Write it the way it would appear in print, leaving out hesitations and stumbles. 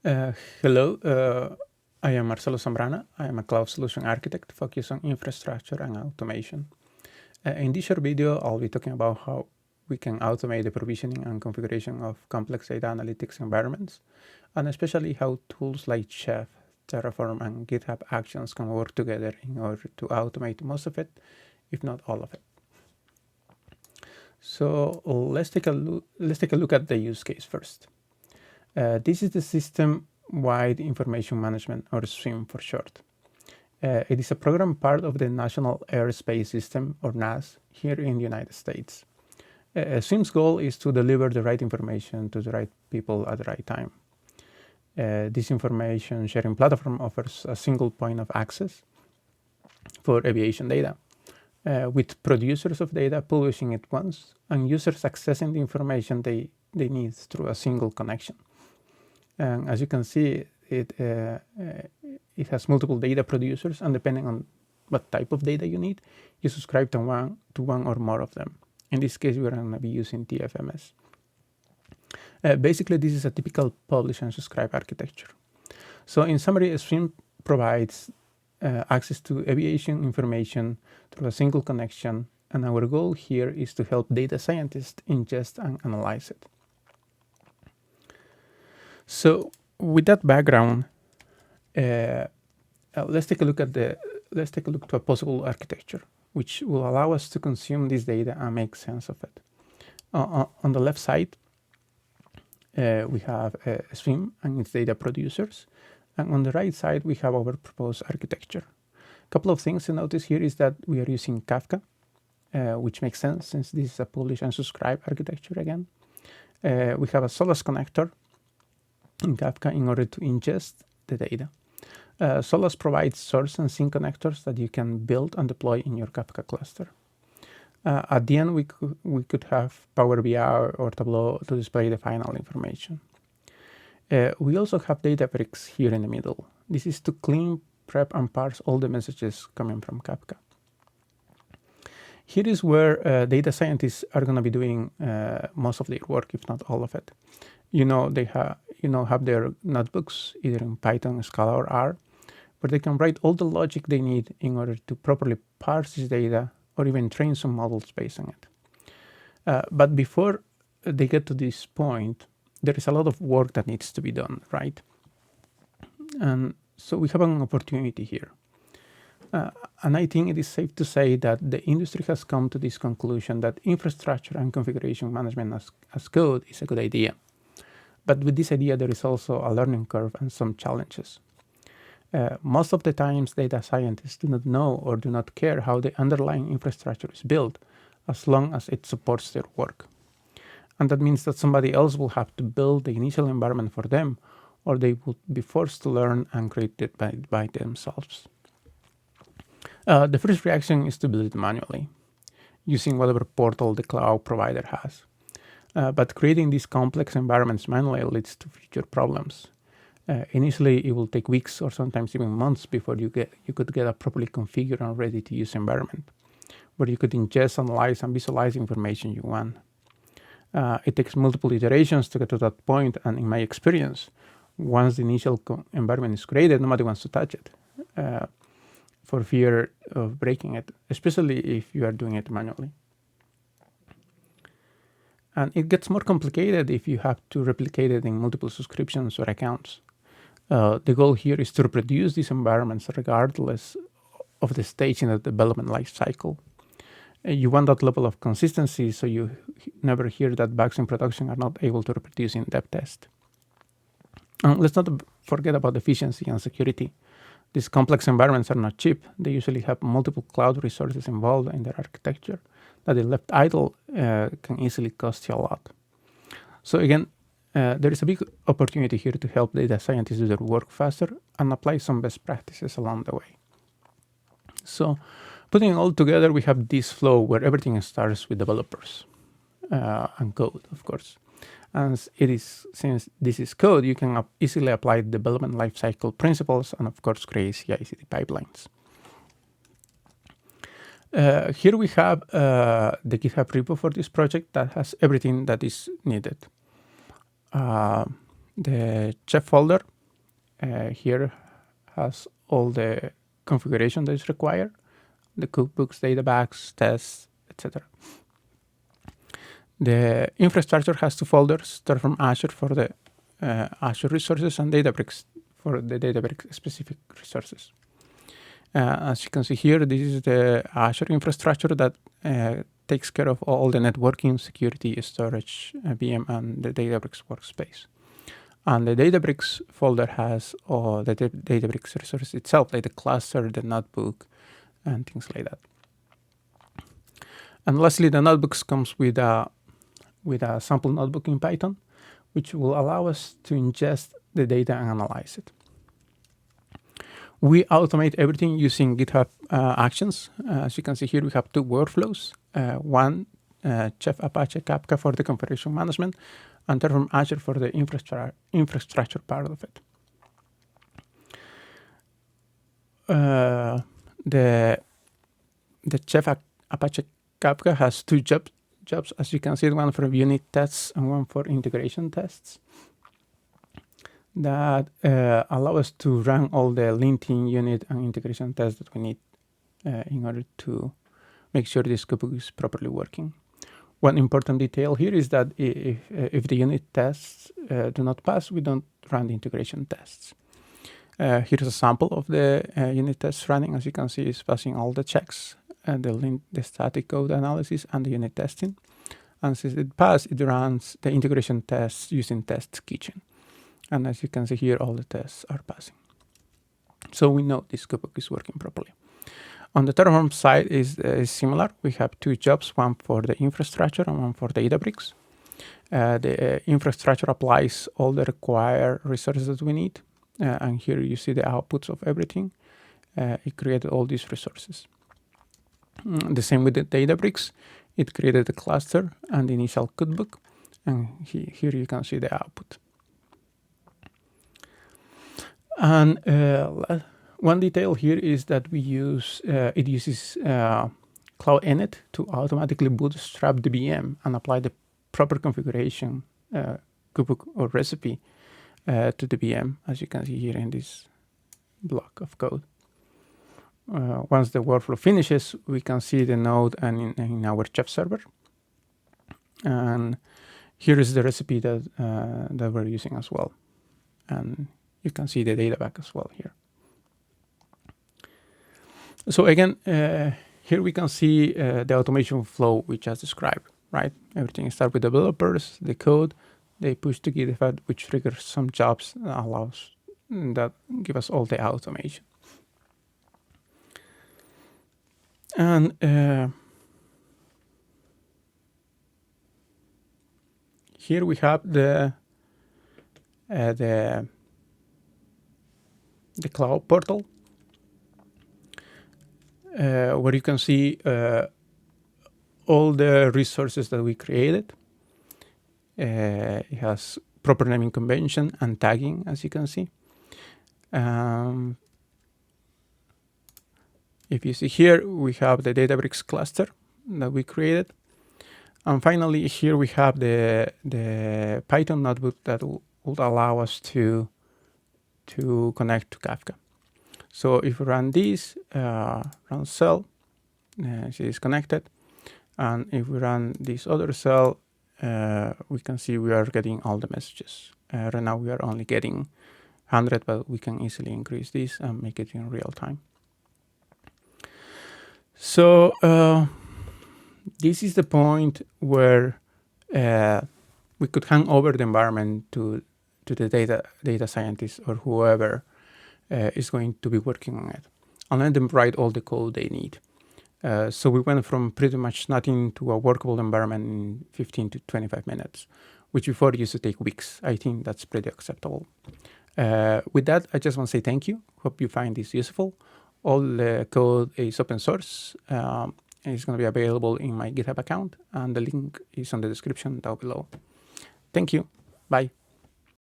Hello, I am Marcelo Zambrana. I am a cloud solution architect focused on infrastructure and automation. In this short video, I'll be talking about how we can automate the provisioning and configuration of complex data analytics environments, and especially how tools like Chef, Terraform, and GitHub Actions can work together in order to automate most of it, if not all of it. So let's take a look at the use case first. This is the System-Wide Information Management, or SWIM for short. It is a program part of the National Airspace System, or NAS, here in the United States. SWIM's goal is to deliver the right information to the right people at the right time. This information sharing platform offers a single point of access for aviation data, with producers of data publishing it once and users accessing the information they need through a single connection. And as you can see, it has multiple data producers, and depending on what type of data you need, you subscribe to one or more of them. In this case, we're going to be using TFMS. Basically, this is a typical publish and subscribe architecture. So in summary, SWIM provides access to aviation information through a single connection, and our goal here is to help data scientists ingest and analyze it. So with that background, let's take a look to a possible architecture which will allow us to consume this data and make sense of it. On the left side, we have SWIM and its data producers, and on the right side we have our proposed architecture. A couple of things to notice here is that we are using Kafka, which makes sense since this is a publish and subscribe architecture again. We have a Solus connector in Kafka in order to ingest the data. Solus provides source and sink connectors that you can build and deploy in your Kafka cluster. At the end, we could have Power BI or Tableau to display the final information. We also have Databricks here in the middle. This is to clean, prep, and parse all the messages coming from Kafka. Here is where data scientists are going to be doing most of their work, if not all of it. They have their notebooks, either in Python, Scala, or R, where they can write all the logic they need in order to properly parse this data or even train some models based on it. But before they get to this point, there is a lot of work that needs to be done, right? And so we have an opportunity here. And I think it is safe to say that the industry has come to this conclusion that infrastructure and configuration management as code is a good idea. But with this idea, there is also a learning curve and some challenges. Most of the times, data scientists do not know or do not care how the underlying infrastructure is built, as long as it supports their work. And that means that somebody else will have to build the initial environment for them, or they will be forced to learn and create it by themselves. The first reaction is to build it manually, using whatever portal the cloud provider has. But creating these complex environments manually leads to future problems. Initially, it will take weeks or sometimes even months before you could get a properly configured and ready-to-use environment, where you could ingest, analyze, and visualize information you want. It takes multiple iterations to get to that point, and in my experience, once the initial environment is created, nobody wants to touch it for fear of breaking it, especially if you are doing it manually. And it gets more complicated if you have to replicate it in multiple subscriptions or accounts. The goal here is to reproduce these environments regardless of the stage in the development life cycle. You want that level of consistency so you never hear that bugs in production are not able to reproduce in dev test. And let's not forget about efficiency and security. These complex environments are not cheap. They usually have multiple cloud resources involved in their architecture that, if left idle, can easily cost you a lot. So again, there is a big opportunity here to help data scientists do their work faster and apply some best practices along the way. So putting it all together, we have this flow where everything starts with developers and code, of course. And since this is code, you can easily apply development lifecycle principles and, of course, create CI/CD pipelines. Here we have the GitHub repo for this project that has everything that is needed. The Chef folder here has all the configuration that is required, the cookbooks, database, tests, etc. The infrastructure has two folders, Terraform Azure for the Azure resources and Databricks for the Databricks specific resources. As you can see here, this is the Azure infrastructure that takes care of all the networking, security, storage, VM, and the Databricks workspace. And the Databricks folder has all the Databricks resources itself, like the cluster, the notebook, and things like that. And lastly, the notebooks comes with a sample notebook in Python, which will allow us to ingest the data and analyze it. We automate everything using GitHub Actions. As you can see here, we have two workflows. One, Chef Apache Kafka for the configuration management, and Terraform Azure for the infrastructure part of it. The Chef Apache Kafka has two jobs, as you can see, one for unit tests and one for integration tests that allow us to run all the linting, unit, and integration tests that we need in order to make sure this cookbook is properly working. One important detail here is that if the unit tests do not pass, we don't run the integration tests. Here's a sample of the unit tests running. As you can see, it's passing all the checks, the static code analysis, and the unit testing. And since it passed, it runs the integration tests using Test Kitchen. And as you can see here, all the tests are passing. So we know this cookbook is working properly. On the Terraform side is similar. We have two jobs, one for the infrastructure and one for Databricks. The infrastructure applies all the required resources that we need. And here you see the outputs of everything. It created all these resources. The same with the Databricks. It created the cluster and the initial cookbook. And here you can see the output. And one detail here is that we use it uses Cloud Init to automatically bootstrap the VM and apply the proper configuration cookbook or recipe to the VM, as you can see here in this block of code. Once the workflow finishes, we can see the node and in our Chef server. And here is the recipe that we're using as well. And you can see the data back as well here. So again, here we can see the automation flow we just described, right? Everything starts with developers, the code, they push to GitHub, which triggers some jobs that give us all the automation. And here we have the cloud portal, where you can see all the resources that we created. It has proper naming convention and tagging, as you can see. If you see here, we have the Databricks cluster that we created. And finally, here we have the Python notebook that would allow us to connect to Kafka. So if we run this, run cell, she is connected. And if we run this other cell, we can see we are getting all the messages. Right now we are only getting 100, but we can easily increase this and make it in real time. So this is the point where we could hand over the environment to the data scientist or whoever is going to be working on it, and let them write all the code they need. So we went from pretty much nothing to a workable environment in 15 to 25 minutes, which before used to take weeks. I think that's pretty acceptable. With that, I just want to say thank you. Hope you find this useful. All the code is open source. It's going to be available in my GitHub account, and the link is on the description down below. Thank you. Bye.